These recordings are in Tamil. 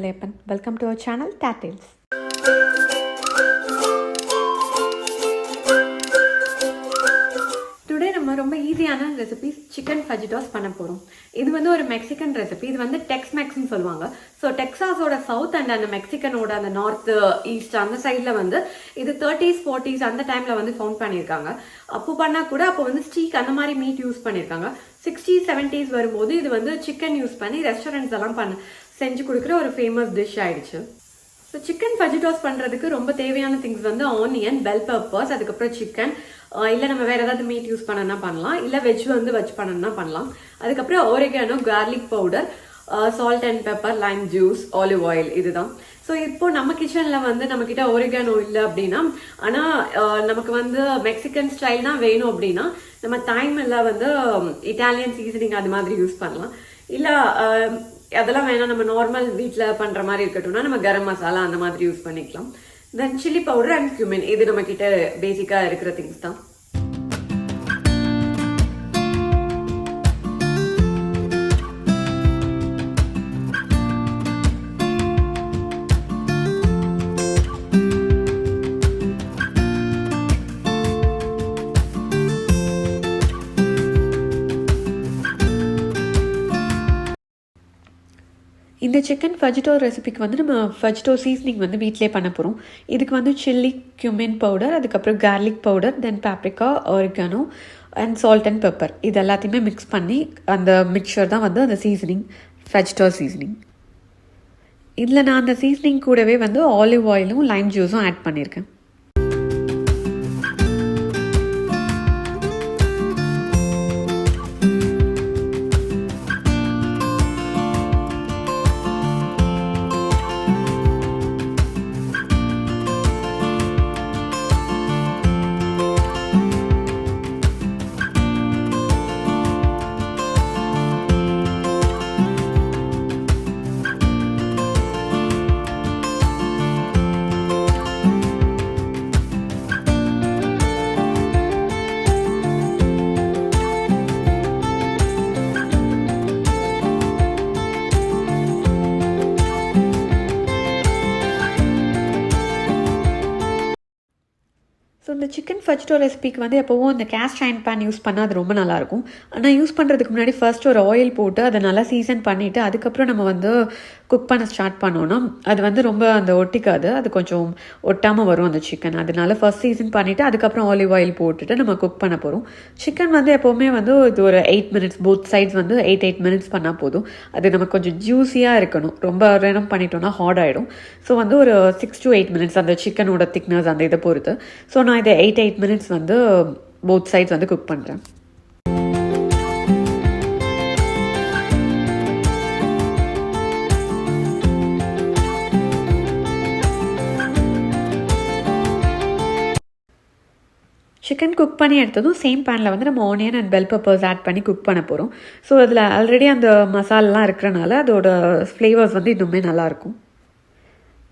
Mulayapan. Welcome to our channel Dartales. Today நம்ம ரொம்ப ஈஸியான ரெசிபி chicken fajitas பண்ண போறோம். இது வந்து ஒரு மெக்சிகன் ரெசிபி. இது வந்து டெக்ஸ்-மேக்ஸ் னு சொல்வாங்க. சோ டெக்சாஸோட சவுத் அண்ட் அந்த மெக்சிகனோட அந்த நார்த் ஈஸ்ட் அந்த சைடுல வந்து இது 30s 40s அந்த டைம்ல வந்து ஃபவுண்ட் பண்ணிருக்காங்க. அப்போ பண்ணா கூட அப்போ வந்து ஸ்டீக் அந்த மாதிரி மீட் யூஸ் பண்ணிருக்காங்க. 60s 70s வரும்போது இது வந்து சிக்கன் யூஸ் பண்ணி ரெஸ்டாரண்ட்ஸ் எல்லாம் செஞ்சு கொடுக்குற ஒரு ஃபேமஸ் டிஷ் ஆயிடுச்சு. ஸோ சிக்கன் ஃபஜிட்டாஸ் பண்ணுறதுக்கு ரொம்ப தேவையான திங்ஸ் வந்து ஆனியன், பெல் பெப்பர்ஸ், அதுக்கப்புறம் சிக்கன், இல்லை நம்ம வேறு ஏதாவது மீட் யூஸ் பண்ணனா பண்ணலாம், இல்லை வெஜ் வந்து வச்சு பண்ணனா பண்ணலாம். அதுக்கப்புறம் oregano, garlic powder, salt and pepper, Lime juice, olive oil, இதுதான். ஸோ இப்போ நம்ம கிச்சனில் வந்து நம்மக்கிட்ட ஒரிகானோ இல்லை அப்படின்னா, ஆனால் நமக்கு வந்து மெக்சிகன் ஸ்டைல் தான் வேணும் அப்படின்னா நம்ம டைம் எல்லாம் வந்து இட்டாலியன் சீசனிங் அது மாதிரி யூஸ் பண்ணலாம். இல்லை அதெல்லாம் வேணாம், நம்ம நார்மல் வீட்டில் பண்ணுற மாதிரி இருக்கட்டும்னா நம்ம கரம் மசாலா அந்த மாதிரி யூஸ் பண்ணிக்கலாம். தென் சில்லி பவுடர் அண்ட் cumin, இது நம்ம கிட்ட பேசிக்காக இருக்கிற திங்ஸ் தான். இந்த சிக்கன் ஃபஜிட்டோ ரெசிபிக்கு வந்து நம்ம ஃபஜிட்டோ சீசனிங் வந்து வீட்டிலே பண்ண போகிறோம். இதுக்கு வந்து சில்லி, cumin பவுடர், அதுக்கப்புறம் garlic powder, then paprika, oregano and salt and pepper, இது எல்லாத்தையுமே மிக்ஸ் பண்ணி அந்த மிக்சர் தான் வந்து அந்த சீசனிங், ஃபஜிட்டோ சீசனிங். இதில் நான் அந்த சீசனிங் கூடவே வந்து ஆலிவ் ஆயிலும் லைம் ஜூஸும் ஆட் பண்ணியிருக்கேன். ஸோ இந்த சிக்கன் ஃபஜிட்டோ ரெசிபிக்கு வந்து எப்போவும் இந்த கேஸ்ட் அயர்ன் பேன் யூஸ் பண்ணால் அது ரொம்ப நல்லாயிருக்கும். ஆனால் யூஸ் பண்ணுறதுக்கு முன்னாடி ஃபர்ஸ்ட் ஒரு ஆயில் போட்டு அதை நல்லா சீசன் பண்ணிவிட்டு அதுக்கப்புறம் நம்ம வந்து குக் பண்ண ஸ்டார்ட் பண்ணோன்னா அது வந்து ரொம்ப அந்த ஒட்டிக்காது, அது கொஞ்சம் ஒட்டாமல் வரும் அந்த சிக்கன். அதனால ஃபர்ஸ்ட் சீசன் பண்ணிவிட்டு அதுக்கப்புறம் ஆலிவ் ஆயில் போட்டுட்டு நம்ம குக் பண்ண போகிறோம். சிக்கன் வந்து எப்போவுமே வந்து இது ஒரு 8 minutes, போத் சைட்ஸ் வந்து 8 minutes பண்ணால் போதும். அது நமக்கு கொஞ்சம் ஜூஸியாக இருக்கணும், ரொம்ப நேரம் பண்ணிட்டோம்னா ஹார்ட் ஆகிடும். ஸோ வந்து ஒரு 6 to 8 minutes அந்த சிக்கனோட திக்னஸ் அந்த இதை பொறுத்து. ஸோ நான் இதை 8 minutes வந்து போத் சைட்ஸ் வந்து குக் பண்ணுறேன். சிக்கன் குக் பண்ணி எடுத்ததும் சேம் பேனில் வந்து நம்ம onion and bell peppers add பண்ணி குக் பண்ண போகிறோம். ஸோ அதில் ஆல்ரெடி அந்த மசாலாலாம் இருக்கிறனால அதோட ஃப்ளேவர்ஸ் வந்து இன்னுமே நல்லாயிருக்கும்.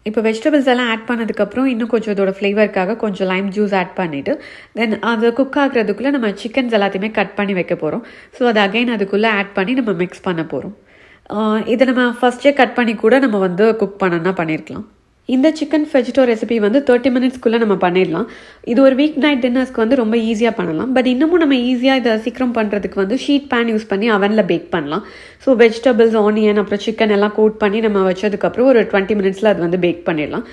இப்போ வெஜிடபிள்ஸ் எல்லாம் ஆட் பண்ணதுக்கப்புறம் இன்னும் கொஞ்சம் இதோட ஃப்ளேவருக்காக கொஞ்சம் லைம் ஜூஸ் ஆட் பண்ணிவிட்டு தென் அது குக் ஆகுறதுக்குள்ளே நம்ம சிக்கன்ஸ் எல்லாத்தையுமே கட் பண்ணி வைக்க போகிறோம். ஸோ அது அகைன் அதுக்குள்ளே ஆட் பண்ணி நம்ம மிக்ஸ் பண்ண போகிறோம். இதை நம்ம ஃபஸ்ட்டே கட் பண்ணி கூட நம்ம வந்து குக் பண்ணனா பண்ணியிருக்கலாம். இந்த சிக்கன் ஃபஜிட்டோ ரெசிபி வந்து 30 minutesக்குள்ளே நம்ம பண்ணிடலாம். இது ஒரு வீக் நைட் டின்னர்ஸ்க்கு வந்து ரொம்ப ஈஸியாக பண்ணலாம். பட் இன்னமும் நம்ம ஈஸியாக இதை சீக்கிரம் பண்ணுறதுக்கு வந்து ஷீட் பேன் யூஸ் பண்ணி அவனில் பேக் பண்ணலாம். ஸோ வெஜிடபிள்ஸ், ஆனியன், அப்புறம் சிக்கன் எல்லாம் கோட் பண்ணி நம்ம வச்சதுக்கப்புறம் ஒரு 20 minutesல அது வந்து பேக் பண்ணிடலாம்.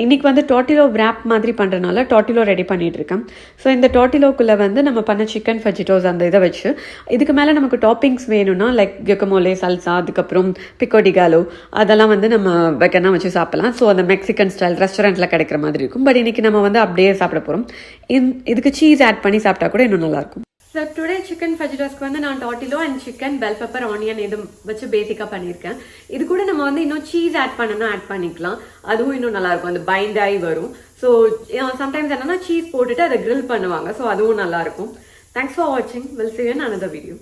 இன்றைக்கி வந்து டார்ட்டிலோ wrap மாதிரி பண்ணுறதுனால டார்ட்டிலோ ரெடி பண்ணிகிட்டு இருக்கேன். ஸோ இந்த டார்ட்டிலோக்குள்ளே வந்து நம்ம பண்ண சிக்கன் ஃபஜிட்டோஸ் அந்த இதை வச்சு இதுக்கு மேலே நமக்கு டாப்பிங்ஸ் வேணும்னா லைக் guacamole, salsa, அதுக்கப்புறம் pico de gallo அதெல்லாம் வந்து நம்ம வைக்கனா வச்சு சாப்பிடலாம். ஸோ அந்த மெக்சிகன் ஸ்டைல் ரெஸ்டாரண்ட்டில் கிடைக்கிற மாதிரி இருக்கும். பட் இன்றைக்கி நம்ம வந்து அப்படியே சாப்பிட போகிறோம். இதுக்கு சீஸ் ஆட் பண்ணி சாப்பிட்டா கூட இன்னும் நல்லாயிருக்கும். ஸோ டுடே சிக்கன் ஃபஜிட்டாஸ்க்கு வந்து நான் tortilla and chicken, bell pepper, onion இது வச்சு பேசிக்காக பண்ணியிருக்கேன். இது கூட நம்ம வந்து இன்னும் சீஸ் ஆட் பண்ணனா ஆட் பண்ணிக்கலாம், அதுவும் இன்னும் நல்லாயிருக்கும், அந்த பைண்ட் ஆகி வரும். ஸோ சம்டைம்ஸ் என்னன்னா சீஸ் போட்டுட்டு அதை கிரில் பண்ணுவாங்க, ஸோ அதுவும் நல்லாயிருக்கும். தேங்க்ஸ் ஃபார் வாட்சிங். Will see you in another video.